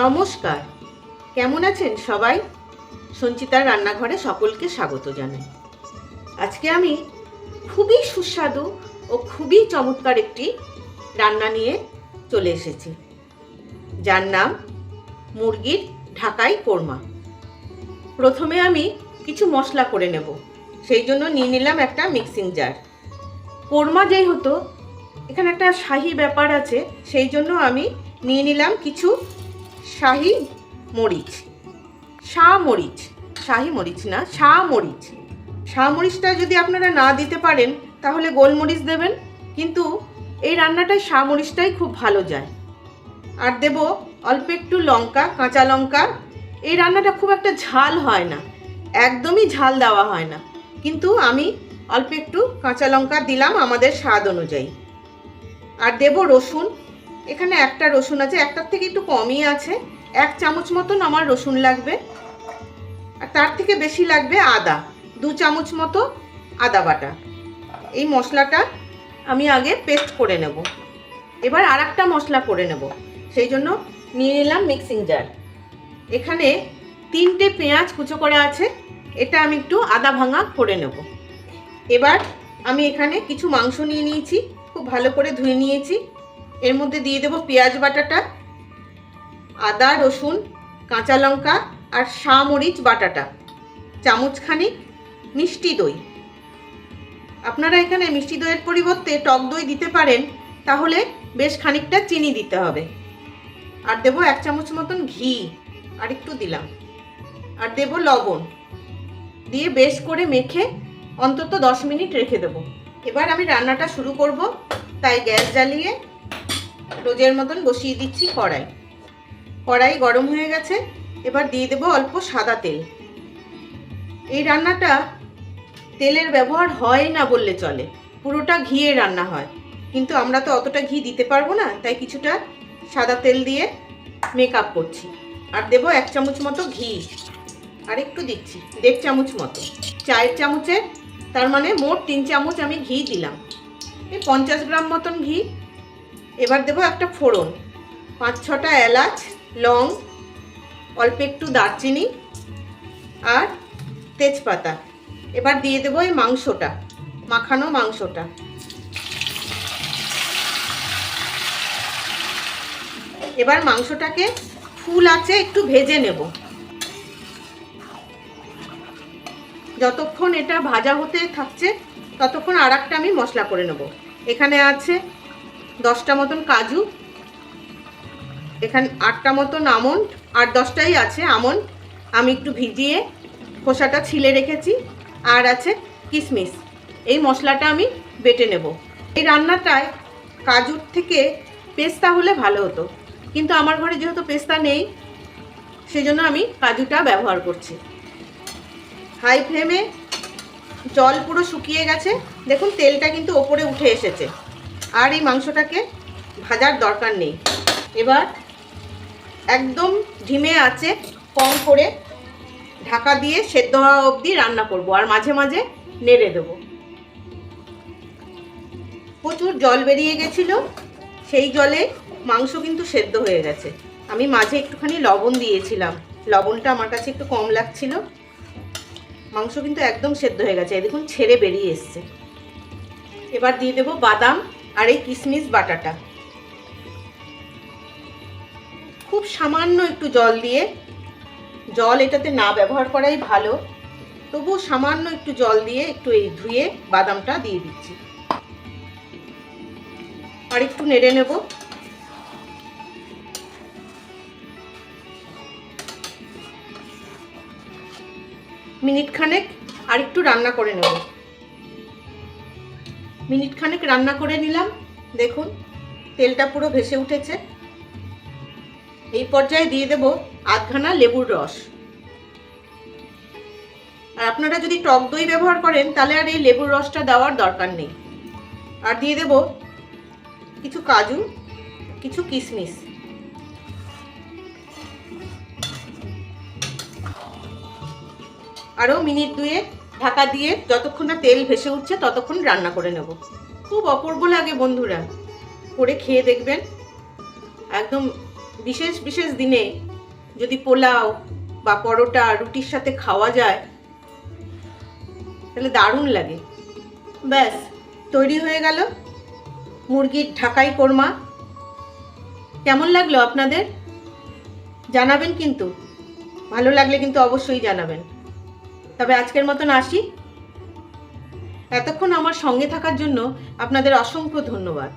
নমস্কার, কেমন আছেন সবাই? সঞ্চিতার রান্নাঘরে সকলকে স্বাগত জানাই। আজকে আমি খুবই সুস্বাদু ও খুবই চমৎকার একটি রান্না নিয়ে চলে এসেছি, যার নাম মুরগির ঢাকাই কোরমা। প্রথমে আমি কিছু মশলা করে নেব, সেই জন্য নিয়ে নিলাম একটা মিক্সিং জার। কোরমা যেই হতো, এখানে একটা শাহি ব্যাপার আছে, সেই জন্য আমি নিয়ে নিলাম কিছু শাহি মরিচ, শাহি মরিচ না, মরিচ। মরিচটা যদি আপনারা না দিতে পারেন তাহলে গোলমরিচ দেবেন, কিন্তু এই রান্নাটায় মরিচটাই খুব ভালো যায়। আর দেব অল্প একটু লঙ্কা, কাঁচা লঙ্কা। এই রান্নাটা খুব একটা ঝাল হয় না, একদমই ঝাল দেওয়া হয় না, কিন্তু আমি অল্প একটু কাঁচা লঙ্কা দিলাম আমাদের স্বাদ অনুযায়ী। আর দেব রসুন, এখানে একটা রসুন আছে, একটার থেকে একটু কমই আছে, 1 চামচ মতন আমার রসুন লাগবে। আর তার থেকে বেশি লাগবে আদা, 2 চামচ মতো আদা বাটা। এই মশলাটা আমি আগে পেস্ট করে নেব, এবার আর একটা মশলা করে নেব, সেই জন্য নিয়ে নিলাম মিক্সিং জার। এখানে 3টে পেঁয়াজ কুচো করে আছে, এটা আমি একটু আদা ভাঙা করে নেব। এবার আমি এখানে কিছু মাংস নিয়ে নিয়েছি, খুব ভালো করে ধুয়ে নিয়েছি। এর মধ্যে দিয়ে দেব পেঁয়াজ বাটাটা, আদা, রসুন, কাঁচা লঙ্কা আর মরিচ বাটাটা, চামচখানিক মিষ্টি দই। আপনারা এখানে মিষ্টি দইয়ের পরিবর্তে টক দই দিতে পারেন, তাহলে বেশ খানিকটা চিনি দিতে হবে। আর দেব 1 চামচ মতন ঘি, আর একটু দিলাম। আর দেব লবণ, দিয়ে বেশ করে মেখে অন্তত 10 মিনিট রেখে দেব। এবার আমি রান্নাটা শুরু করব, তাই গ্যাস জ্বালিয়ে রোজের মতন বসিয়ে দিচ্ছি কড়াই গরম হয়ে গেছে। এবার দিয়ে দেব অল্প সাদা তেল। এই রান্নাটা তেলের ব্যবহার হয় না বললে চলে, পুরোটা ঘিয়ে রান্না হয়, কিন্তু আমরা তো অতটা ঘি দিতে পারবো না, তাই কিছুটা সাদা তেল দিয়ে মেকআপ করছি। আর দেব 1 চামচ মতো ঘি, আর একটু দিচ্ছি 1.5 চামচ মতো, চায়ের চামচের, তার মানে মোট 3 চামচ আমি ঘি দিলাম, এই 50 গ্রাম মতন ঘি। এবার দেব একটা ফোড়ন, 5-6টা এলাচ, লং, অল্প একটু দারচিনি আর তেজপাতা। এবার দিয়ে দেবো এই মাংসটা, মাখানো মাংসটা। এবার মাংসটাকে ফুল আঁচে একটু ভেজে নেব। যতক্ষণ এটা ভাজা হতে থাকছে ততক্ষণ আর একটা আমি মশলা করে নেব। এখানে আছে 10টা মতন কাজু, এখানে 8টা মতন আমন্ড, 8-10টাই আছে আমন্ড, আমি একটু ভিজিয়ে খোসাটা ছিলে রেখেছি। আর আছে কিশমিশ। এই মশলাটা আমি বেটে নেব। এই রান্নাটায় কাজুর থেকে পেস্তা হলে ভালো হতো, কিন্তু আমার ঘরে যেহেতু পেস্তা নেই, সেজন্য আমি কাজুটা ব্যবহার করছি। হাই ফ্লেমে জল পুরো শুকিয়ে গেছে, দেখুন তেলটা কিন্তু ওপরে উঠে এসেছে। আর এই মাংসটাকে ভাজার দরকার নেই। এবার একদম ধিমে আঁচে কম করে ঢাকা দিয়ে সেদ্ধ হওয়া অবধি রান্না করব, আর মাঝে মাঝে নেড়ে দেব। প্রচুর জল বেরিয়ে গেছিল, সেই জলে মাংস কিন্তু সেদ্ধ হয়ে গেছে। আমি মাঝে একটুখানি লবণ দিয়েছিলাম, লবণটা আমার কাছে একটু কম লাগছিল। মাংস কিন্তু একদম সেদ্ধ হয়ে গেছে, দেখুন ছেড়ে বেরিয়ে এসছে। এবার দিয়ে দেব বাদাম আর এই কিশমিশ বাটাটা, খুব সামান্য একটু জল দিয়ে, জল এটাতে না ব্যবহার করাই ভালো, তবু সামান্য একটু জল দিয়ে একটু এই ধুয়ে বাদামটা দিয়ে দিচ্ছি। আর একটু নেড়ে নেব। মিনিট খানেক আর একটু রান্না করে নেব। মিনিট খানেক রান্না করে নিলাম, দেখুন তেলটা পুরো ভেসে উঠেছে। এই পর্যায়ে দিয়ে দেব আধখানা লেবুর রস। আর আপনারা যদি টক দই ব্যবহার করেন তাহলে আর এই লেবুর রসটা দেওয়ার দরকার নেই। আর দিয়ে দেব কিছু কাজু, কিছু কিশমিশ। আরও মিনিট 2 ঢাকা দিয়ে যতক্ষণ না তেল ভেসে উঠছে ততক্ষণ রান্না করে নেব। খুব অপূর্ব লাগে বন্ধুরা, করে খেয়ে দেখবেন, একদম বিশেষ বিশেষ দিনে যদি পোলাও বা পরোটা রুটির সাথে খাওয়া যায় তাহলে দারুণ লাগে। ব্যাস তৈরি হয়ে গেল মুরগির ঢাকাই কোরমা। কেমন লাগলো আপনাদের জানাবেন, কিন্তু ভালো লাগলে কিন্তু অবশ্যই জানাবেন। তবে আজকের মতন আসি। এতক্ষণ আমার সঙ্গে থাকার জন্য আপনাদের অসংখ্য ধন্যবাদ।